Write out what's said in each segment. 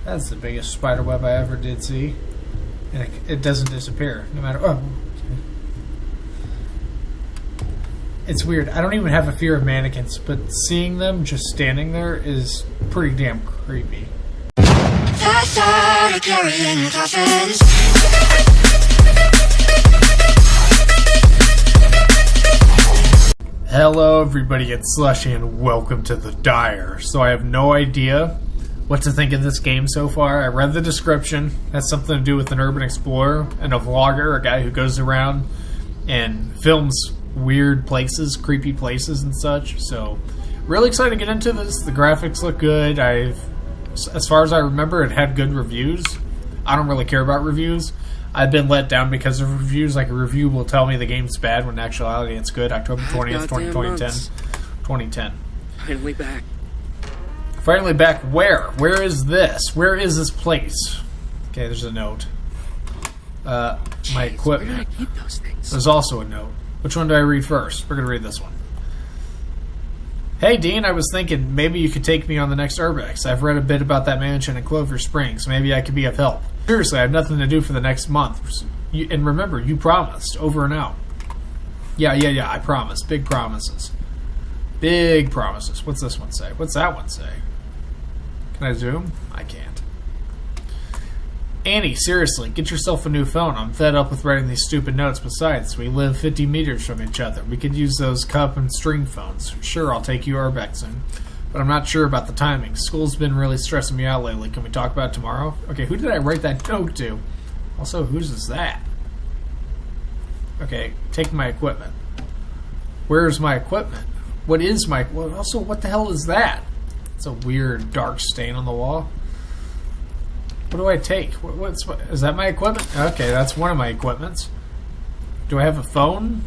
That's the biggest spider web I ever did see. And it doesn't disappear, no matter... Oh. It's weird. I don't even have a fear of mannequins, but seeing them just standing there is pretty damn creepy. Hello everybody, it's Slushy and welcome to The Dire. So I have no idea what to think of this game so far. I read the description. It has something to do with an urban explorer and a vlogger, a guy who goes around and films weird places, creepy places and such. So really excited to get into this. The graphics look good. As far as I remember, it had good reviews. I don't really care about reviews. I've been let down because of reviews. Like, a review will tell me the game's bad when in actuality it's good. October 20th, 2010. Finally back. Finally back where? Where is this? Where is this place? Okay, there's a note. My equipment. Where did I keep those things? There's also a note. Which one do I read first? We're going to read this one. Hey, Dean, I was thinking maybe you could take me on the next Urbex. I've read a bit about that mansion in Clover Springs. Maybe I could be of help. Seriously, I have nothing to do for the next month. And remember, you promised. Over and out. Yeah, I promised. Big promises. Big promises. What's this one say? What's that one say? Can I zoom? I can't. Annie, seriously, get yourself a new phone. I'm fed up with writing these stupid notes. Besides, we live 50 meters from each other. We could use those cup and string phones. Sure, I'll take you Urbex soon. But I'm not sure about the timing. School's been really stressing me out lately. Can we talk about it tomorrow? Okay, who did I write that note to? Also, whose is that? Okay, take my equipment. Where's my equipment? What is my... Well, also, what the hell is that? It's a weird dark stain on the wall. What do I take? Is that my equipment? Okay, that's one of my equipments. Do I have a phone?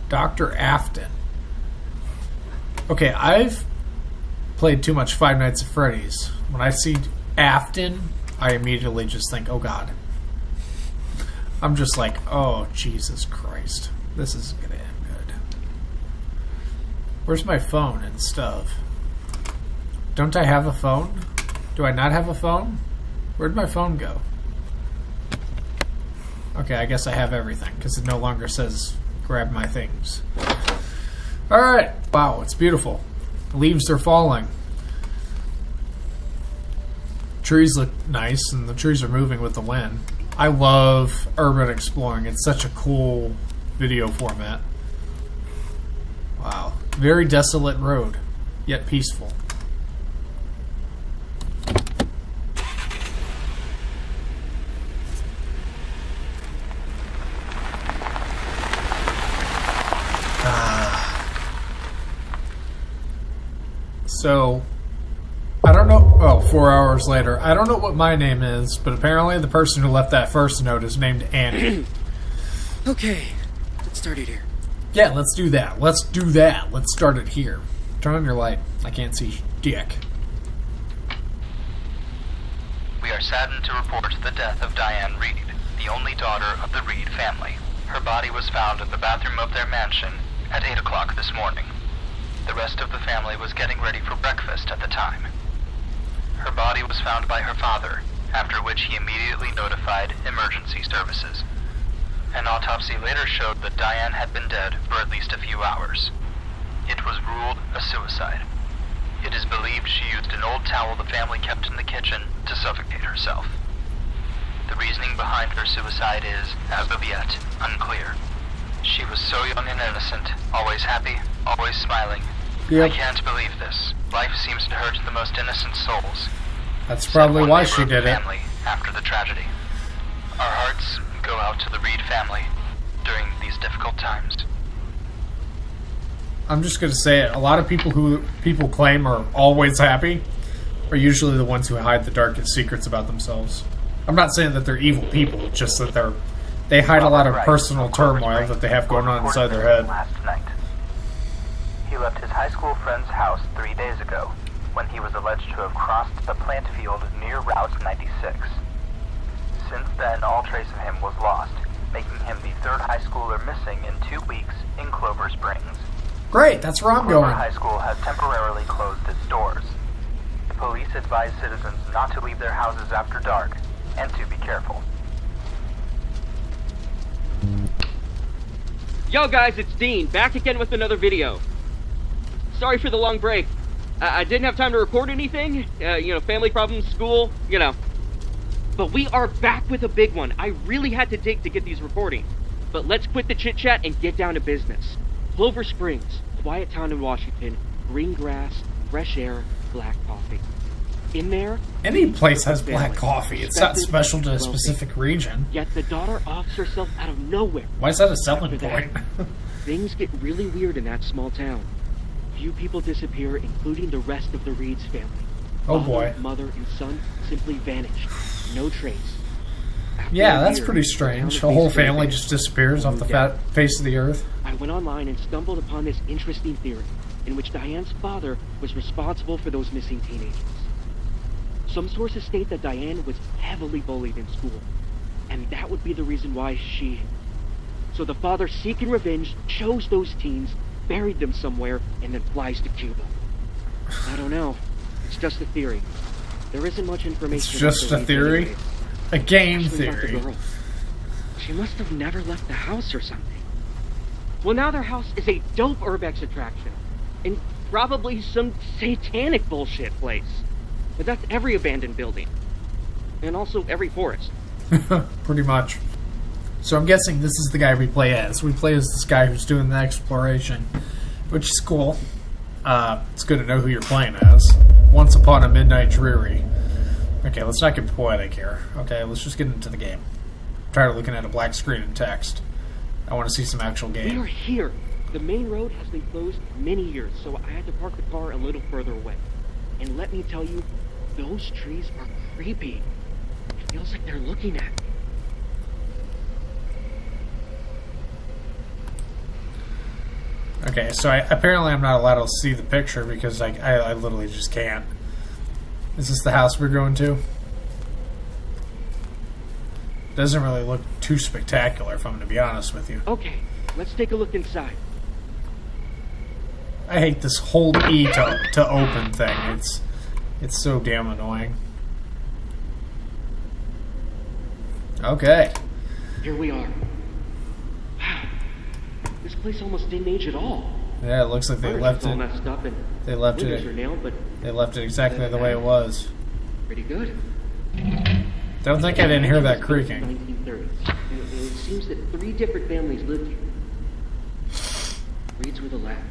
Dr. Afton. Okay, I've played too much Five Nights at Freddy's. When I see Afton, I immediately just think, oh god. I'm just like, oh Jesus Christ. This isn't going to end good. Where's my phone and stuff? Don't I have a phone? Do I not have a phone? Where'd my phone go? Okay, I guess I have everything, because it no longer says grab my things. Alright. Wow, it's beautiful. The leaves are falling. Trees look nice, and the trees are moving with the wind. I love urban exploring. It's such a cool video format. Wow. Very desolate road, yet peaceful. So, I don't know... Oh, 4 hours later. I don't know what my name is, but apparently the person who left that first note is named Annie. Okay, let's start it here. Yeah, let's do that. Let's start it here. Turn on your light. I can't see dick. We are saddened to report the death of Diane Reed, the only daughter of the Reed family. Her body was found in the bathroom of their mansion at 8 o'clock this morning. The rest of the family was getting ready for breakfast at the time. Her body was found by her father, after which he immediately notified emergency services. An autopsy later showed that Diane had been dead for at least a few hours. It was ruled a suicide. It is believed she used an old towel the family kept in the kitchen to suffocate herself. The reasoning behind her suicide is, as of yet, unclear. She was so young and innocent, always happy, always smiling. Yep. I can't believe this. Life seems to hurt the most innocent souls. That's probably why she did it. Family after the tragedy. Our hearts go out to the Reed family during these difficult times. I'm just going to say it. A lot of people who people claim are always happy are usually the ones who hide the darkest secrets about themselves. I'm not saying that they're evil people, it's just that they hide a lot of personal turmoil that they have going on inside their head. Last night. He left his high school friend's house 3 days ago, when he was alleged to have crossed the plant field near Route 96. Since then, all trace of him was lost, making him the third high schooler missing in 2 weeks in Clover Springs. Great, that's where I'm Clover going. High School has temporarily closed its doors. Police advise citizens not to leave their houses after dark and to be careful. Yo guys, it's Dean, back again with another video. Sorry for the long break. I didn't have time to record anything. Family problems, school, But we are back with a big one. I really had to dig to get these recordings. But let's quit the chit-chat and get down to business. Clover Springs, quiet town in Washington, green grass, fresh air, black coffee. In there, Any place has black family. coffee. It's not Respected, special to a wealthy. specific region. Yet the daughter offs herself out of nowhere. Why is that a selling After point? that, things get really weird in that small town. Few people disappear, including the rest of the Reed's family. Oh, Father, boy. mother, and son simply vanished. No trace. After Yeah, a that's year, pretty the town strange. is A whole basically family abandoned. just disappears off the Yeah. face of the earth. I went online and stumbled upon this interesting theory in which Diane's father was responsible for those missing teenagers. Some sources state that Diane was heavily bullied in school, and that would be the reason why she... So the father, seeking revenge, chose those teens, buried them somewhere, and then flies to Cuba. I don't know. It's just a theory. There isn't much information. It's about just the a Reeds theory? anyway. A game Actually, about the theory. girl. She must have never left the house or something. Well, now their house is a dope urbex attraction. And probably some satanic bullshit place. But that's every abandoned building. And also every forest. Pretty much. So I'm guessing this is the guy we play as. We play as this guy who's doing the exploration, which is cool. It's good to know who you're playing as. Once Upon a Midnight Dreary. Okay, let's not get poetic here. Okay, let's just get into the game. I'm tired of looking at a black screen and text. I want to see some actual We are game. here. The main road has been closed many years, so I had to park the car a little further away. And let me tell you, those trees are creepy. It feels like they're looking at me. Okay, so apparently I'm not allowed to see the picture because I literally just can't. Is this the house we're going to? Doesn't really look too spectacular, if I'm going to be honest with you. Okay, let's take a look inside. I hate this hold E to open thing. It's so damn annoying. Okay. Here we are. Wow. This place almost didn't age at all. Yeah, it looks like they left all it. messed up and They left windows are it. nailed, but They left it exactly the way it was. pretty good. Don't think I didn't hear that It was built creaking. in the 1930s. And it seems that 3 different families lived here. Reeds were the last.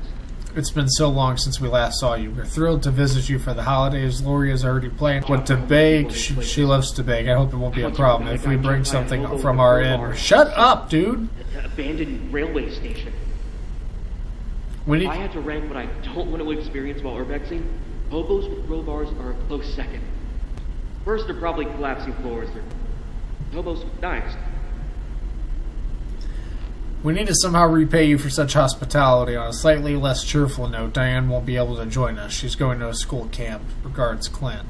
It's been so long since we last saw you. We're thrilled to visit you for the holidays. Lori is already planning what to bake. She loves to bake. I hope it won't be a problem if we bring something from our end. Shut up, dude! An abandoned railway station. We If I need. had to rank what I don't want to experience while urbexing, hobos with crowbars are a close second. First are probably collapsing floors, or hobos with knives. We need to somehow repay you for such hospitality. On a slightly less cheerful note, Diane won't be able to join us. She's going to a school camp. Regards, Clint.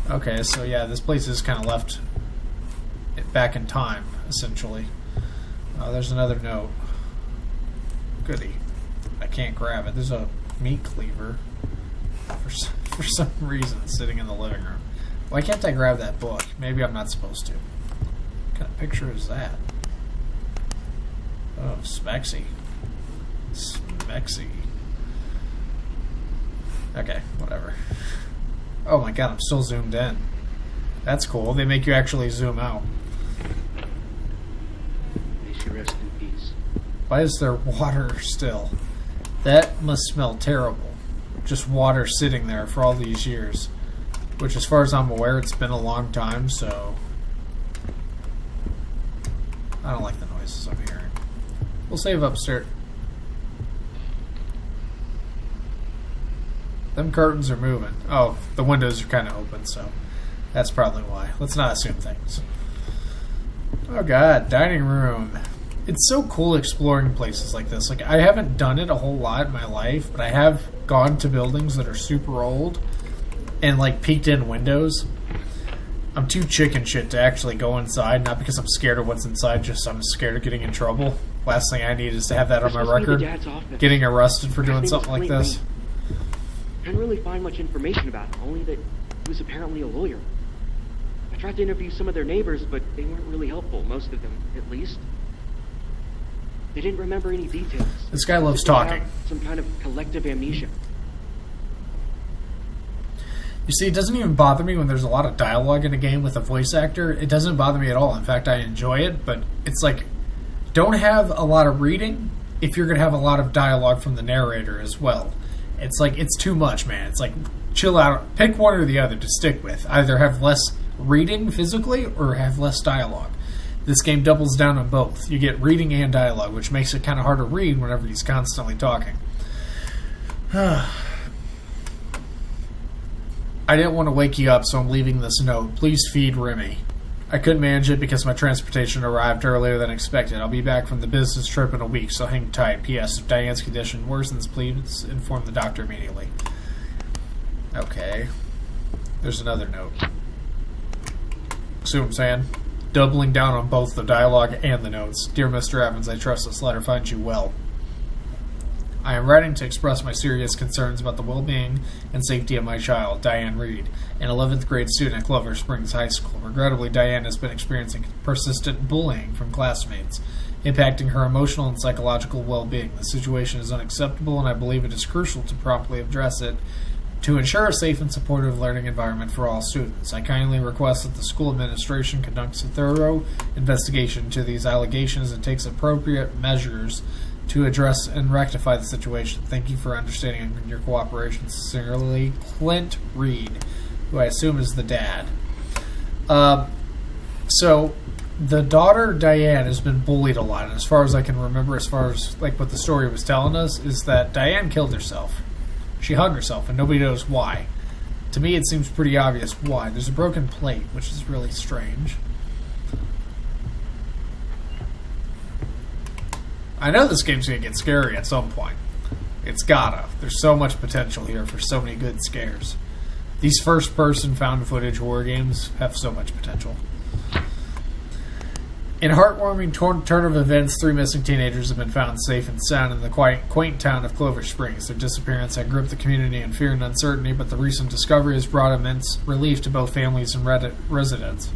Okay, so yeah, this place is kind of left back in time, essentially. There's another note. Goody. I can't grab it. There's a meat cleaver for some reason sitting in the living room. Why can't I grab that book? Maybe I'm not supposed to. What kind of picture is that? Oh, Smexy. Smexy. Okay, whatever. Oh my god, I'm still zoomed in. That's cool. They make you actually zoom out. May she rest in peace. Why is there water still? That must smell terrible. Just water sitting there for all these years. Which, as far as I'm aware, it's been a long time, so... I don't like the noises I'm hearing. We'll save upstairs. Them curtains are moving. Oh, the windows are kind of open, so that's probably why. Let's not assume things. Oh god, dining room. It's so cool exploring places like this. Like, I haven't done it a whole lot in my life, but I have gone to buildings that are super old and, like, peeked in windows. I'm too chicken shit to actually go inside, not because I'm scared of what's inside, just I'm scared of getting in trouble. Last thing I need is to have that on This my must be the record. dad's office. Getting arrested for His doing name something was like Flint this. Lee. Couldn't really find much information about him, only that he was apparently a lawyer. I tried to interview some of their neighbors, but they weren't really helpful, most of them, at least. They didn't remember any details. This guy loves They had talking. some kind of collective amnesia. You see, it doesn't even bother me when there's a lot of dialogue in a game with a voice actor. It doesn't bother me at all. In fact, I enjoy it, but it's like, don't have a lot of reading if you're going to have a lot of dialogue from the narrator as well. It's like, it's too much, man. It's like, chill out. Pick one or the other to stick with. Either have less reading physically or have less dialogue. This game doubles down on both. You get reading and dialogue, which makes it kind of hard to read whenever he's constantly talking. I didn't want to wake you up, so I'm leaving this note. Please feed Remy. I couldn't manage it because my transportation arrived earlier than expected. I'll be back from the business trip in a week, so hang tight. P.S. If Diane's condition worsens, please inform the doctor immediately. Okay. There's another note. See what I'm saying? Doubling down on both the dialogue and the notes. Dear Mr. Evans, I trust this letter finds you well. I am writing to express my serious concerns about the well-being and safety of my child, Diane Reed, an 11th grade student at Clover Springs High School. Regrettably, Diane has been experiencing persistent bullying from classmates, impacting her emotional and psychological well-being. The situation is unacceptable, and I believe it is crucial to promptly address it to ensure a safe and supportive learning environment for all students. I kindly request that the school administration conducts a thorough investigation into these allegations and takes appropriate measures to address and rectify the situation. Thank you for understanding and your cooperation. Sincerely, Clint Reed, who I assume is the dad. So, the daughter, Diane, has been bullied a lot. And as far as I can remember, as far as like what the story was telling us, is that Diane killed herself. She hung herself, and nobody knows why. To me, it seems pretty obvious why. There's a broken plate, which is really strange. I know this game's going to get scary at some point. It's gotta. There's so much potential here for so many good scares. These first-person found-footage horror games have so much potential. In a heartwarming turn of events, 3 missing teenagers have been found safe and sound in the quaint town of Clover Springs. Their disappearance had gripped the community in fear and uncertainty, but the recent discovery has brought immense relief to both families and residents.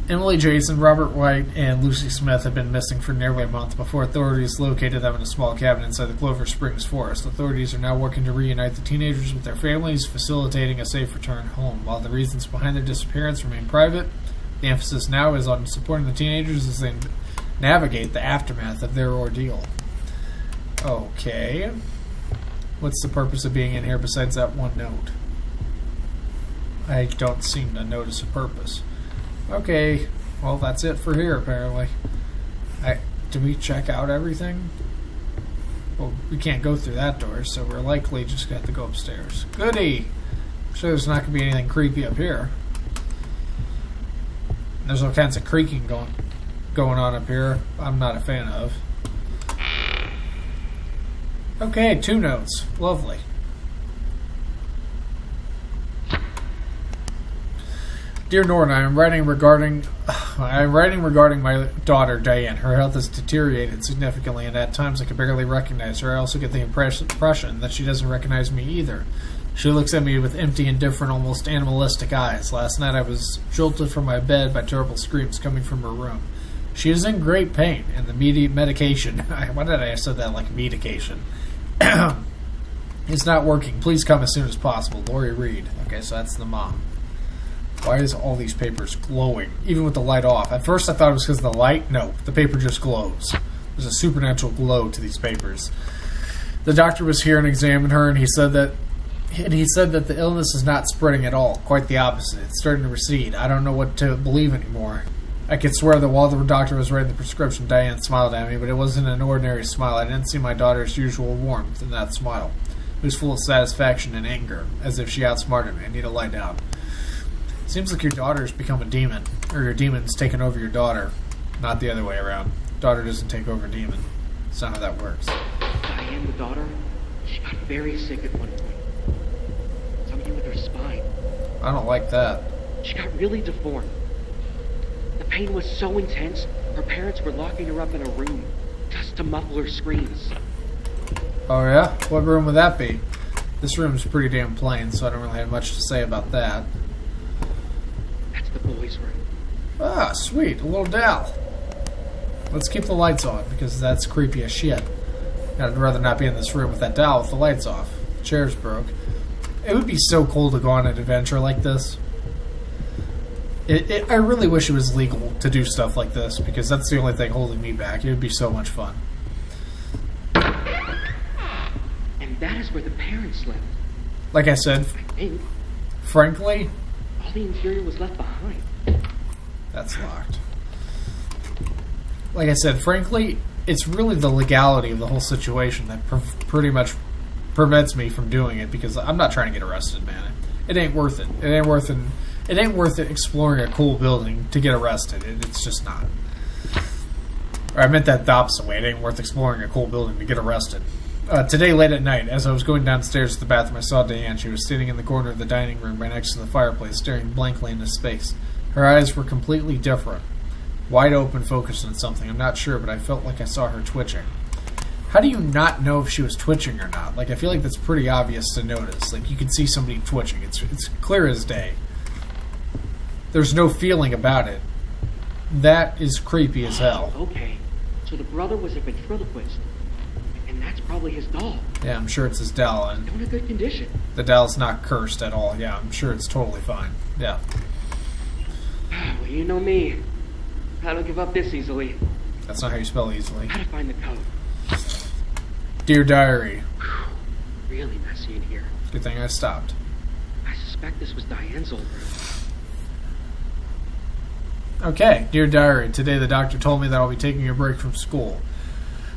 Emily Jason, Robert White, and Lucy Smith have been missing for nearly a month before authorities located them in a small cabin inside the Clover Springs forest. Authorities are now working to reunite the teenagers with their families, facilitating a safe return home. While the reasons behind their disappearance remain private, the emphasis now is on supporting the teenagers as they navigate the aftermath of their ordeal. Okay. What's the purpose of being in here besides that one note? I don't seem to notice a purpose. Okay, well, that's it for here, apparently. Did we check out everything? Well, we can't go through that door, so we're likely just going to have to go upstairs. Goody! I'm sure there's not going to be anything creepy up here. There's all kinds of creaking going on up here I'm not a fan of. Okay, 2 notes. Lovely. Dear Norton, I am writing regarding my daughter, Diane. Her health has deteriorated significantly, and at times I can barely recognize her. I also get the impression that she doesn't recognize me either. She looks at me with empty, indifferent, almost animalistic eyes. Last night I was jolted from my bed by terrible screams coming from her room. She is in great pain, and the medication... Why did I say that like medication? It's not working. Please come as soon as possible. Lori Reed. Okay, so that's the mom. Why is all these papers glowing, even with the light off? At first I thought it was because of the light. No, the paper just glows. There's a supernatural glow to these papers. The doctor was here and examined her, and he said that the illness is not spreading at all. Quite the opposite. It's starting to recede. I don't know what to believe anymore. I could swear that while the doctor was writing the prescription, Diane smiled at me, but it wasn't an ordinary smile. I didn't see my daughter's usual warmth in that smile. It was full of satisfaction and anger, as if she outsmarted me. I need to lie down. Seems like your daughter's become a demon, or your demon's taken over your daughter, not the other way around. Daughter doesn't take over demon. That's not how that works. Diane, the daughter, she got very sick at one point. Something with her spine. I don't like that. She got really deformed. The pain was so intense, her parents were locking her up in a room just to muffle her screams. Oh yeah? What room would that be? This room's pretty damn plain, so I don't really have much to say about that. That's the boys' room. Ah, sweet. A little Dal. Let's keep the lights on, because that's creepy as shit. I'd rather not be in this room with that Dal with the lights off. The chair's broke. It would be so cool to go on an adventure like this. I really wish it was legal to do stuff like this, because that's the only thing holding me back. It would be so much fun. And that is where the parents slept. Like I said, I think. frankly, All the interior was left behind. that's locked. Like I said, frankly, it's really the legality of the whole situation that pretty much prevents me from doing it, because I'm not trying to get arrested, man. It ain't worth it. It ain't worth it exploring a cool building to get arrested. It's just not. Or I meant that the opposite way. It ain't worth exploring a cool building to get arrested. Today, late at night, as I was going downstairs to the bathroom, I saw Diane. She was sitting in the corner of the dining room right next to the fireplace, staring blankly into space. Her eyes were completely different. Wide open, focused on something. I'm not sure, but I felt like I saw her twitching. How do you not know if she was twitching or not? Like, I feel like that's pretty obvious to notice. Like, you can see somebody twitching. It's clear as day. There's no feeling about it. That is creepy as hell. Okay, so the brother was a ventriloquist. And that's probably his doll. Yeah, I'm sure it's his doll, and Still in a good condition. the doll's not cursed at all. Yeah, I'm sure it's totally fine. Yeah. Well, you know me. I don't give up this easily. That's not how you spell easily. Gotta find the code. Dear Diary. Really messy in here. Good thing I stopped. I suspect this was Diane's old room. Okay, Dear Diary. Today the doctor told me that I'll be taking a break from school.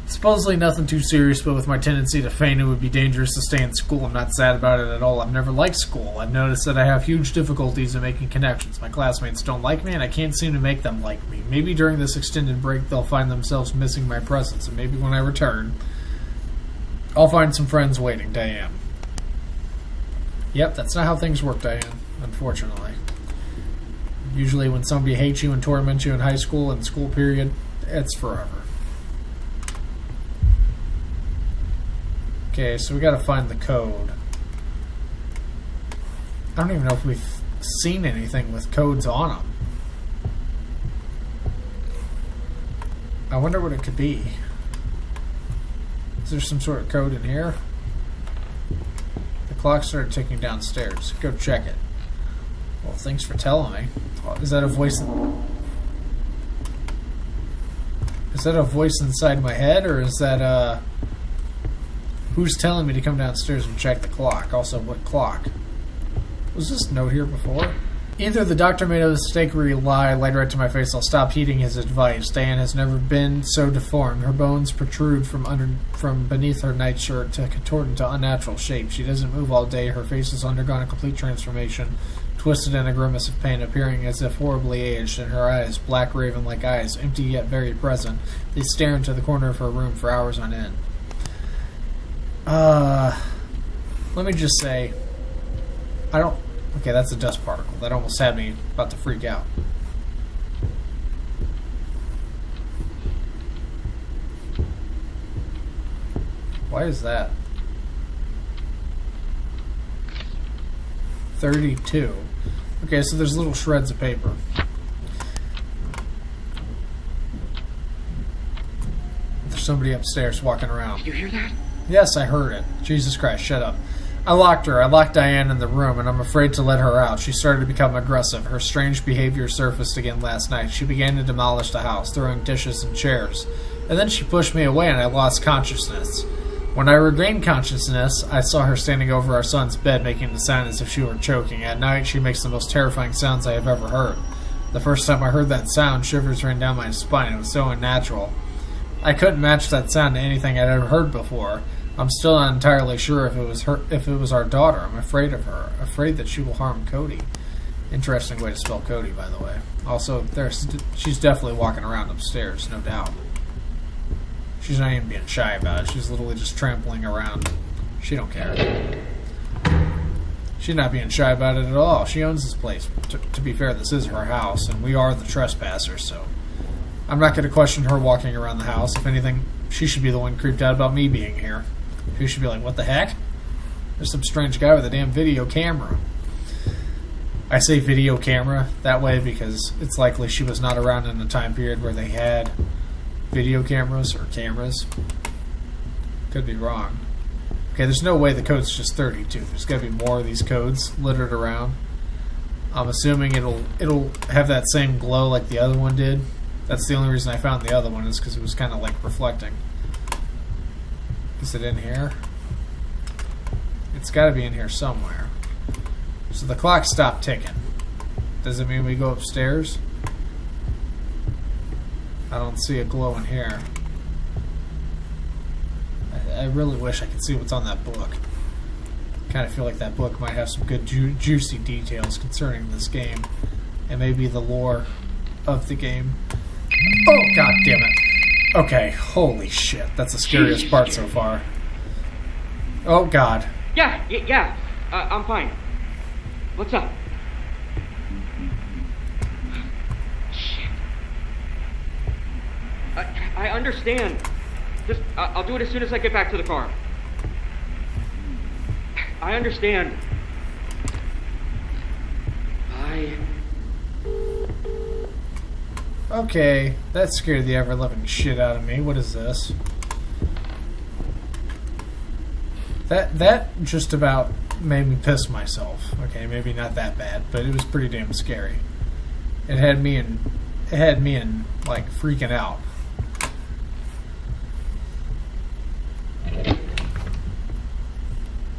Supposedly nothing too serious, but with my tendency to feign it would be dangerous to stay in school, I'm not sad about it at all. I've never liked school. I've noticed that I have huge difficulties in making connections. My classmates don't like me, and I can't seem to make them like me. Maybe during this extended break they'll find themselves missing my presence, and maybe when I return, I'll find some friends waiting. Diane. Yep, that's not how things work, Diane, unfortunately. Usually when somebody hates you and torments you in high school and school period, it's forever. Okay, so we gotta find the code. I don't even know if we've seen anything with codes on them. I wonder what it could be. Is there some sort of code in here? The clock started ticking downstairs. Go check it. Well, thanks for telling me. Is that a voice? Is that a voice inside my head, or is that who's telling me to come downstairs and check the clock? Also, what clock? Was this note here before? Either the doctor made a mistake or he lied right to my face. I'll stop heeding his advice. Diane has never been so deformed. Her bones protrude from beneath her nightshirt to contort into unnatural shape. She doesn't move all day. Her face has undergone a complete transformation, twisted in a grimace of pain, appearing as if horribly aged, and her eyes, black raven-like eyes, empty yet very present, they stare into the corner of her room for hours on end. Let me just say, okay, that's a dust particle. That almost had me about to freak out. Why is that? 32. Okay, so there's little shreds of paper. There's somebody upstairs walking around. Did you hear that? Yes, I heard it. Jesus Christ, shut up. I locked her. I locked Diane in the room, and I'm afraid to let her out. She started to become aggressive. Her strange behavior surfaced again last night. She began to demolish the house, throwing dishes and chairs. And then she pushed me away, and I lost consciousness. When I regained consciousness, I saw her standing over our son's bed, making the sound as if she were choking. At night, she makes the most terrifying sounds I have ever heard. The first time I heard that sound, shivers ran down my spine. It was so unnatural. I couldn't match that sound to anything I'd ever heard before. I'm still not entirely sure if it was our daughter. I'm afraid of her. Afraid that she will harm Cody. Interesting way to spell Cody, by the way. Also, she's definitely walking around upstairs, no doubt. She's not even being shy about it. She's literally just trampling around. She don't care. She's not being shy about it at all. She owns this place. To be fair, this is her house, and we are the trespassers, so I'm not going to question her walking around the house. If anything, she should be the one creeped out about me being here. She should be like, what the heck? There's some strange guy with a damn video camera. I say video camera that way because it's likely she was not around in a time period where they had video cameras or cameras. Could be wrong. Okay, there's no way the code's just 32. There's got to be more of these codes littered around. I'm assuming it'll have that same glow like the other one did. That's the only reason I found the other one, is because it was kind of like reflecting. Is it in here? It's got to be in here somewhere. So the clock stopped ticking. Does it mean we go upstairs? I don't see a glow in here. I really wish I could see what's on that book. I kind of feel like that book might have some good juicy details concerning this game. And maybe the lore of the game. Oh, god damn it. Okay, holy shit. That's the scariest part so far. Oh, god. Yeah. I'm fine. What's up? Shit. I understand. Just, I'll do it as soon as I get back to the car. I understand. Okay, that scared the ever-loving shit out of me. What is this? That just about made me piss myself. Okay, maybe not that bad, but it was pretty damn scary. It had me in like freaking out.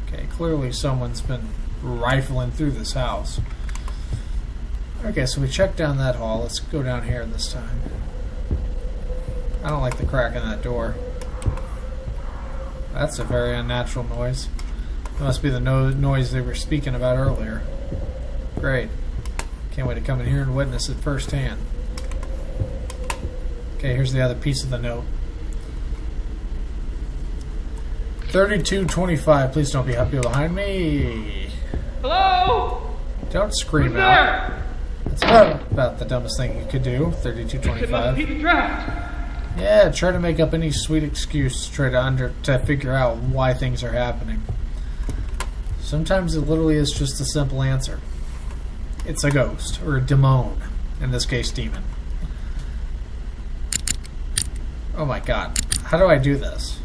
Okay, clearly someone's been rifling through this house. Okay, so we checked down that hall. Let's go down here this time. I don't like the crack in that door. That's a very unnatural noise. It must be the noise they were speaking about earlier. Great. Can't wait to come in here and witness it firsthand. Okay, here's the other piece of the note. 3225, please don't be up here behind me. Hello? Don't scream Who's out. there? That's about the dumbest thing you could do. It must be 3225. the draft. Yeah, try to make up any sweet excuse to try to figure out why things are happening. Sometimes it literally is just a simple answer. It's a ghost, or a demon. In this case, demon. Oh my god. How do I do this?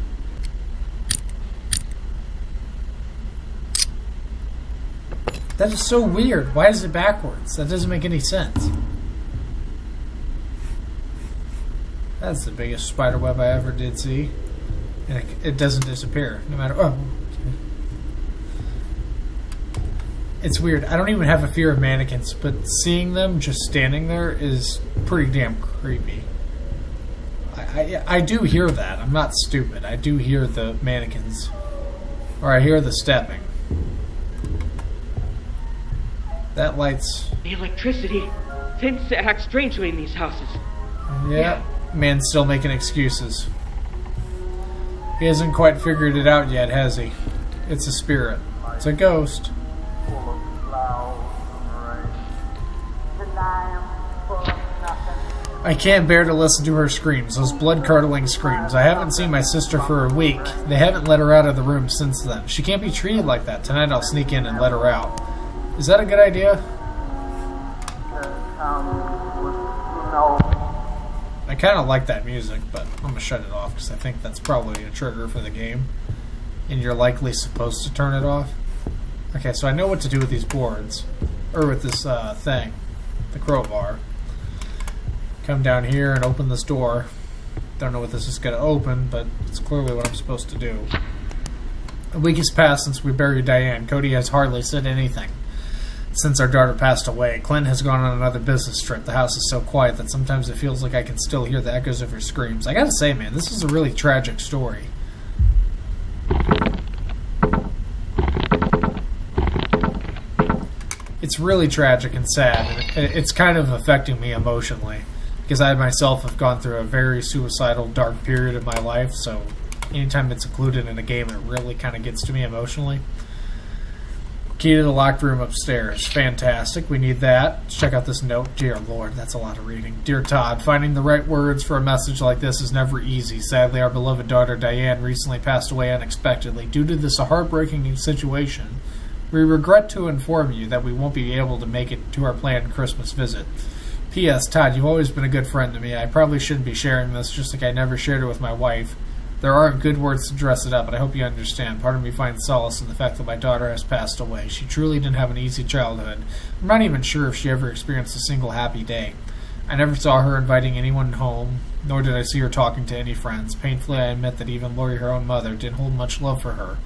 That is so weird. Why is it backwards? That doesn't make any sense. That's the biggest spider web I ever did see. And it doesn't disappear, no matter... Oh, okay. It's weird. I don't even have a fear of mannequins, but seeing them just standing there is pretty damn creepy. I do hear that. I'm not stupid. I do hear the mannequins. Or I hear the stepping. That light's... The electricity tends to act strangely in these houses. Yeah, man's still making excuses. He hasn't quite figured it out yet, has he? It's a spirit. It's a ghost. I can't bear to listen to her screams, those blood-curdling screams. I haven't seen my sister for a week. They haven't let her out of the room since then. She can't be treated like that. Tonight I'll sneak in and let her out. Is that a good idea? I kind of like that music, but I'm going to shut it off because I think that's probably a trigger for the game. And you're likely supposed to turn it off. Okay, so I know what to do with these boards. Or with this thing. The crowbar. Come down here and open this door. Don't know what this is going to open, but it's clearly what I'm supposed to do. A week has passed since we buried Diane. Cody has hardly said anything since our daughter passed away. Clint has gone on another business trip. The house is so quiet that sometimes it feels like I can still hear the echoes of her screams. I gotta say, man, this is a really tragic story. It's really tragic and sad, and it's kind of affecting me emotionally, because I myself have gone through a very suicidal, dark period of my life, so anytime it's included in a game, it really kind of gets to me emotionally. Key to the locked room upstairs. Fantastic. We need that. Let's check out this note. Dear Lord, that's a lot of reading. Dear Todd, finding the right words for a message like this is never easy. Sadly, our beloved daughter Diane recently passed away unexpectedly. Due to this heartbreaking situation, we regret to inform you that we won't be able to make it to our planned Christmas visit. P.S. Todd, you've always been a good friend to me. I probably shouldn't be sharing this, just like I never shared it with my wife. There aren't good words to dress it up, but I hope you understand. Part of me finds solace in the fact that my daughter has passed away. She truly didn't have an easy childhood. I'm not even sure if she ever experienced a single happy day. I never saw her inviting anyone home, nor did I see her talking to any friends. Painfully, I admit that even Lori, her own mother, didn't hold much love for her.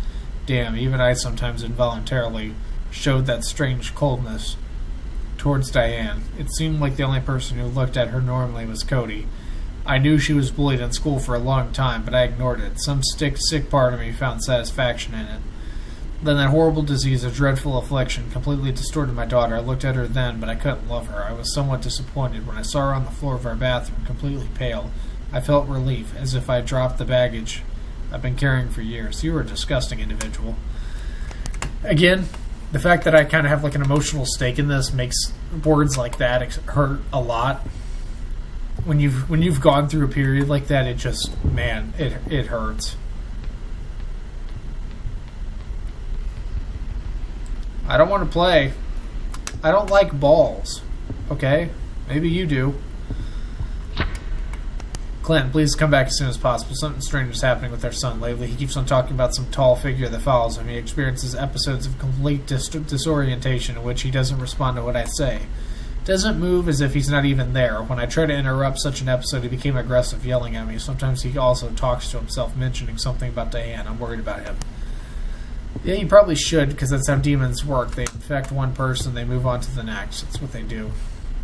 Damn, even I sometimes involuntarily showed that strange coldness towards Diane. It seemed like the only person who looked at her normally was Cody. I knew she was bullied in school for a long time, but I ignored it. Some sick part of me found satisfaction in it. Then that horrible disease, a dreadful affliction, completely distorted my daughter. I looked at her then, but I couldn't love her. I was somewhat disappointed when I saw her on the floor of our bathroom, completely pale. I felt relief, as if I had dropped the baggage I've been carrying for years. You are a disgusting individual. Again, the fact that I kind of have like an emotional stake in this makes words like that hurt a lot. When you've gone through a period like that, it just, man, it hurts. I don't want to play. I don't like balls. Okay? Maybe you do. Clinton, please come back as soon as possible. Something strange is happening with our son lately. He keeps on talking about some tall figure that follows him. He experiences episodes of complete disorientation in which he doesn't respond to what I say. Doesn't move as if he's not even there. When I try to interrupt such an episode, he became aggressive, yelling at me. Sometimes he also talks to himself, mentioning something about Diane. I'm worried about him. Yeah, you probably should, because that's how demons work. They infect one person, they move on to the next. That's what they do.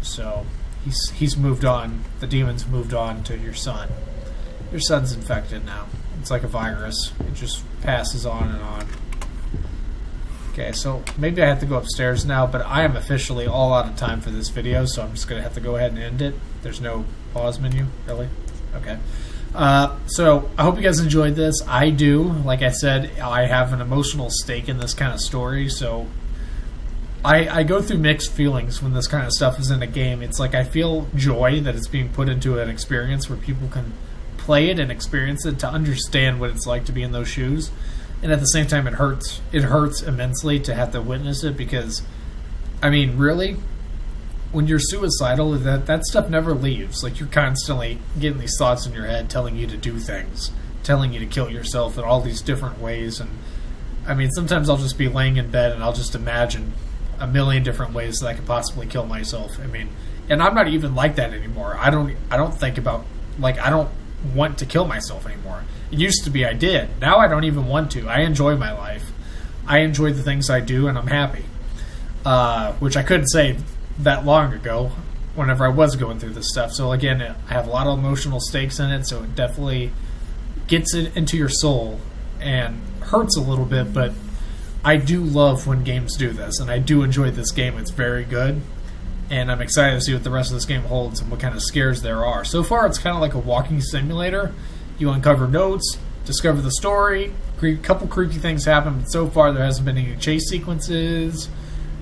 So, he's moved on. The demon's moved on to your son. Your son's infected now. It's like a virus. It just passes on and on. Okay, so maybe I have to go upstairs now, but I am officially all out of time for this video, so I'm just going to have to go ahead and end it. There's no pause menu, really? Okay. So I hope you guys enjoyed this. I do. Like I said, I have an emotional stake in this kind of story, so I go through mixed feelings when this kind of stuff is in a game. It's like I feel joy that it's being put into an experience where people can play it and experience it to understand what it's like to be in those shoes. And at the same time, it hurts. It hurts immensely to have to witness it because, I mean, really, when you're suicidal, that stuff never leaves. Like, you're constantly getting these thoughts in your head telling you to do things, telling you to kill yourself in all these different ways. And, I mean, sometimes I'll just be laying in bed and I'll just imagine a million different ways that I could possibly kill myself. I mean, and I'm not even like that anymore. I don't think about, like, I don't want to kill myself anymore. It used to be I did. Now I don't even want to. I enjoy my life. I enjoy the things I do, and I'm happy. Which I couldn't say that long ago whenever I was going through this stuff. So again, I have a lot of emotional stakes in it, so it definitely gets it into your soul and hurts a little bit, but I do love when games do this, and I do enjoy this game. It's very good, and I'm excited to see what the rest of this game holds and what kind of scares there are. So far, it's kind of like a walking simulator. You uncover notes, discover the story, a couple creepy things happen, but so far there hasn't been any chase sequences.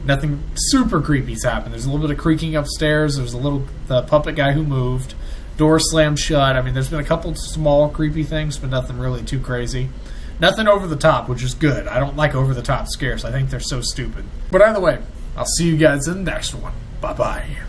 Nothing super creepy's happened. There's a little bit of creaking upstairs. There's the puppet guy who moved. Door slammed shut. I mean, there's been a couple small creepy things, but nothing really too crazy. Nothing over the top, which is good. I don't like over the top scares. I think they're so stupid. But either way, I'll see you guys in the next one. Bye-bye.